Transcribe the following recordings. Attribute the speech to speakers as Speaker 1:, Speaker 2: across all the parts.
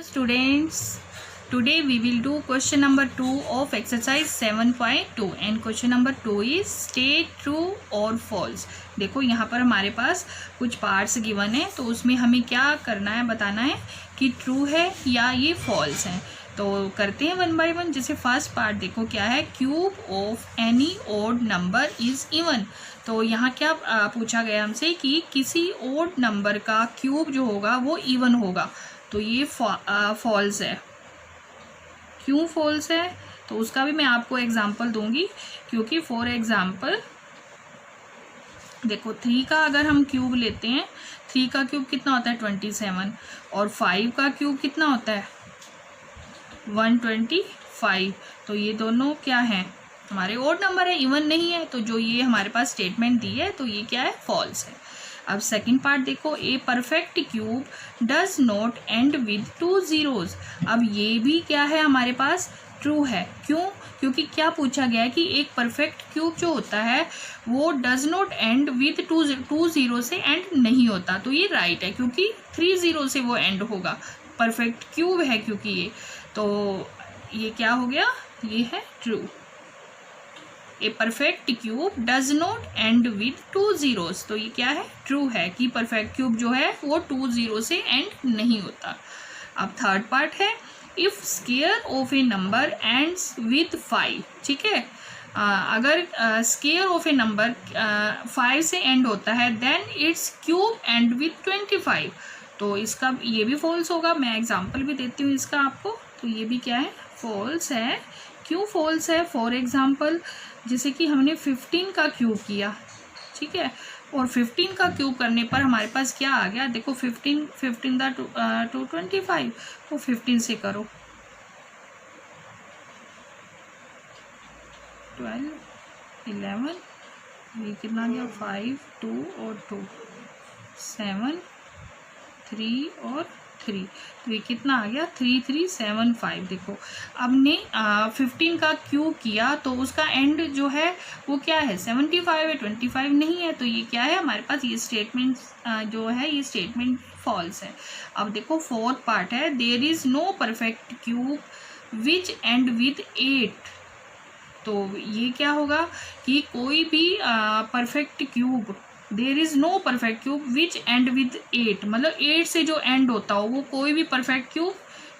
Speaker 1: Students, today we will do question number 2 of exercise 7.2 and question number 2 is state true or false. देखो यहाँ पर हमारे पास कुछ parts given है, तो उसमें हमें क्या करना है, बताना है कि ट्रू है या ये फॉल्स है. तो करते हैं वन बाय वन. जैसे फर्स्ट पार्ट देखो क्या है, cube of any odd number is even. तो यहाँ क्या पूछा गया हमसे कि किसी ऑड नंबर का क्यूब जो होगा वो इवन होगा. तो ये फॉल्स है. क्यों फॉल्स है, तो उसका भी मैं आपको एग्जांपल दूंगी. क्योंकि फॉर एग्जांपल देखो 3 का अगर हम क्यूब लेते हैं, 3 का क्यूब कितना होता है 27 और 5 का क्यूब कितना होता है 125. तो ये दोनों क्या हैं, हमारे ऑड नंबर है, इवन नहीं है. तो जो ये हमारे पास स्टेटमेंट दी है तो ये क्या है, फॉल्स है. अब सेकंड पार्ट देखो, a perfect cube does not and with 2 zeros. अब ये भी क्या है हमारे पास, ट्रू है. क्यों, क्योंकि क्या पूछा गया है कि एक परफेक्ट क्यूब जो होता है वो does not and with 2 zeros से एंड नहीं होता. तो ये राइट है क्योंकि 3 zeros से वो एंड होगा. परफेक्ट क्यूब है क्योंकि ये, तो ये क्या हो गया, ये है true. A perfect cube does not and with 2 zeros. तो ये क्या है, ट्रू है कि परफेक्ट क्यूब जो है वो 2 zeros से एंड नहीं होता. अब थर्ड पार्ट है, if square of A number ends with 5. ठीक है, अगर स्क्वायर ऑफ ए नंबर 5 से एंड होता है then its cube end with 25. तो इसका ये भी फॉल्स होगा. मैं एग्जांपल भी देती हूँ इसका आपको. तो ये भी क्या है, फॉल्स है. क्यों फॉल्स है, फॉर एग्जांपल जैसे कि हमने 15 का क्यूब किया, ठीक है, और 15 का क्यूब करने पर हमारे पास क्या आ गया, देखो 15 दा 225. तो 15 से करो 12 11, ये कितना आ गया 5 2 और 2 7 3 और 3. तो ये कितना आ गया 3375. देखो अब ने 15 का क्यूब किया तो उसका एंड जो है वो क्या है 75 है, 25 नहीं है. तो ये क्या है हमारे पास, ये स्टेटमेंट जो है ये स्टेटमेंट फॉल्स है. अब देखो फोर्थ पार्ट है, there is no perfect cube which end with 8. तो ये क्या होगा कि कोई भी perfect cube, there is no perfect cube which end with 8, मतलब 8 से जो एंड होता हो वो कोई भी परफेक्ट क्यूब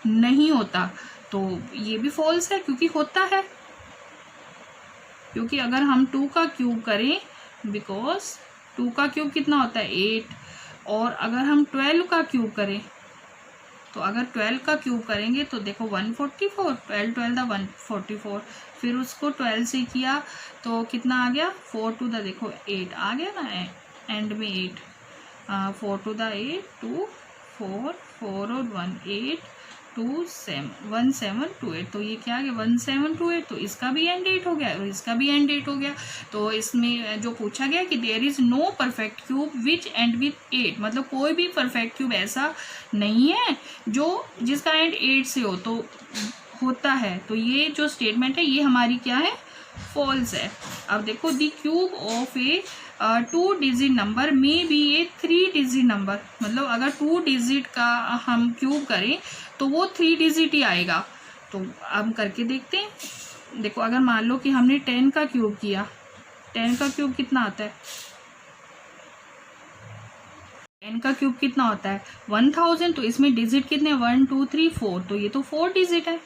Speaker 1: नहीं होता. तो ये भी फॉल्स है क्योंकि होता है. क्योंकि अगर हम 2 का क्यूब करें, बिकॉज 2 का क्यूब कितना होता है 8, और अगर हम 12 का क्यूब करें, तो अगर 12 का क्यूब करेंगे तो देखो 144, 12 दा 144, फिर उसको 12 से किया तो कितना आ गया 4 टू द देखो 8 आ गया ना, एंड में 8, 4 टू द 8 2 4 4 और 1 8 2 7 1728. तो ये क्या आ गया 1728. तो इसका भी एंड डेट हो गया और इसका भी एंड डेट हो गया. तो इसमें जो पूछा गया कि there is no perfect cube which end with 8, मतलब कोई भी परफेक्ट क्यूब ऐसा नहीं है जो जिसका एंड 8 से हो. तो होता है. तो ये जो स्टेटमेंट है ये हमारी क्या है, फॉल्स है. अब देखो the cube of A 2 digit number may be A 3 digit number, मतलब अगर 2 डिजिट का हम क्यूब करें तो वो 3 डिजिट ही आएगा. तो हम करके देखते हैं. देखो अगर मान लो कि हमने 10 का क्यूब किया, 10 का क्यूब कितना आता है, 10 का क्यूब कितना होता है 1000. तो इसमें डिजिट कितने 1 2 3 4, तो ये तो 4 डिजिट है.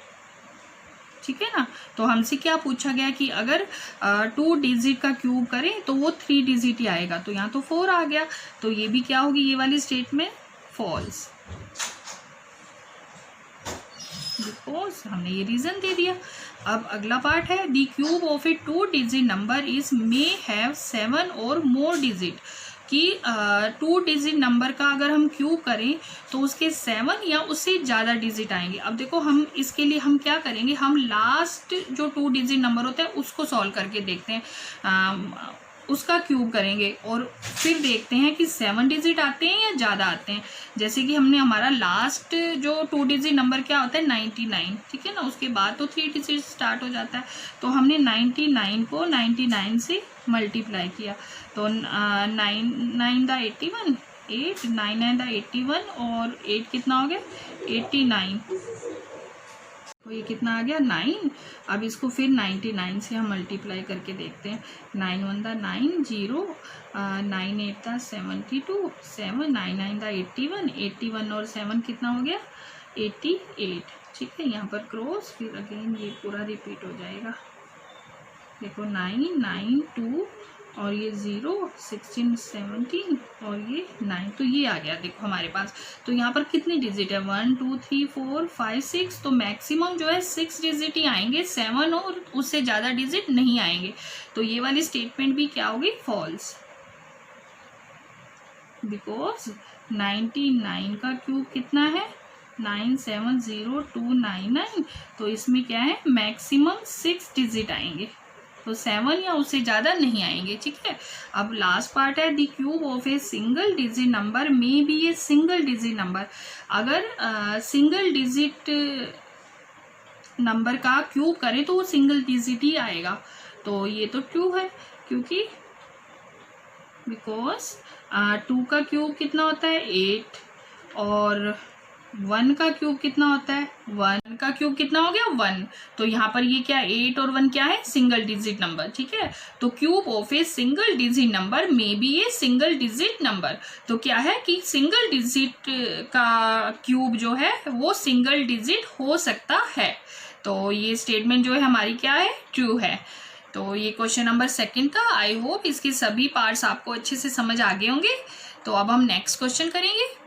Speaker 1: ठीक है ना. तो हमसे क्या पूछा गया कि अगर 2 डिजिट का क्यूब करें तो वो 3 डिजिट ही आएगा. तो यहाँ तो 4 आ गया. तो ये भी क्या होगी, ये वाली स्टेटमेंट फॉल्स, बिकॉज हमने ये रीजन दे दिया. अब अगला पार्ट है, the cube of A 2 digit number is may have 7 और मोर डिजिट. कि 2 डिजिट नंबर का अगर हम क्यूब करें तो उसके 7 या उससे ज़्यादा डिजिट आएंगे. अब देखो हम इसके लिए हम क्या करेंगे, हम लास्ट जो 2 डिजिट नंबर होता है उसको सॉल्व करके देखते हैं, उसका क्यूब करेंगे और फिर देखते हैं कि 7 डिजिट आते हैं या ज़्यादा आते हैं. जैसे कि हमने हमारा लास्ट जो 2 डिजिट नंबर क्या होता है 99, ठीक है ना, उसके बाद तो 3 डिजिट स्टार्ट हो जाता है. तो हमने 99 को 99 से मल्टीप्लाई किया तो 9 9 दा 81, 8, 9 9 दा 81 और 8 कितना हो गया 89, तो ये कितना आ गया 9। अब इसको फिर 99 से हम मल्टीप्लाई करके देखते हैं। 9 1 दा 9 0, 9 8 दा 72, 7 9 9 दा 81, 81 और 7 कितना हो गया 88। ठीक है, यहाँ पर क्रॉस, फिर अगेन ये पूरा रिपीट हो जाएगा। देखो 9 9 2 और ये 0 16 17 और ये 9, तो ये आ गया देखो हमारे पास। तो यहाँ पर कितनी डिजिट है 1 2 3 4 5 6, तो मैक्सिमम जो है 6 डिजिट ही आएंगे, 7 और उससे ज़्यादा डिजिट नहीं आएंगे। तो ये वाली स्टेटमेंट भी क्या होगी फॉल्स, बिकॉज 99 का क्यूब कितना है 970299, तो इसमें क्या है मैक्सिमम 6 डिजिट आएंगे, तो 7 या उससे ज़्यादा नहीं आएंगे। ठीक है, अब लास्ट पार्ट है the cube of a single digit number may be a single digit number. अगर सिंगल डिजिट नंबर का क्यूब करें तो वो सिंगल डिजिट ही आएगा। तो ये तो ट्रू है, क्योंकि बिकॉज 2 का क्यूब कितना होता है 8 और 1 का क्यूब कितना होता है 1 का क्यूब कितना हो गया 1, तो यहाँ पर ये क्या 8 और 1 क्या है सिंगल डिजिट नंबर। ठीक है, तो cube of a single digit number may be a single digit number, तो क्या है कि सिंगल डिजिट का क्यूब जो है वो सिंगल डिजिट हो सकता है। तो ये स्टेटमेंट जो है हमारी क्या है ट्रू है। तो ये क्वेश्चन नंबर 2 था। आई होप इसके सभी पार्ट्स आपको अच्छे से समझ आ गए होंगे। तो अब हम नेक्स्ट क्वेश्चन करेंगे।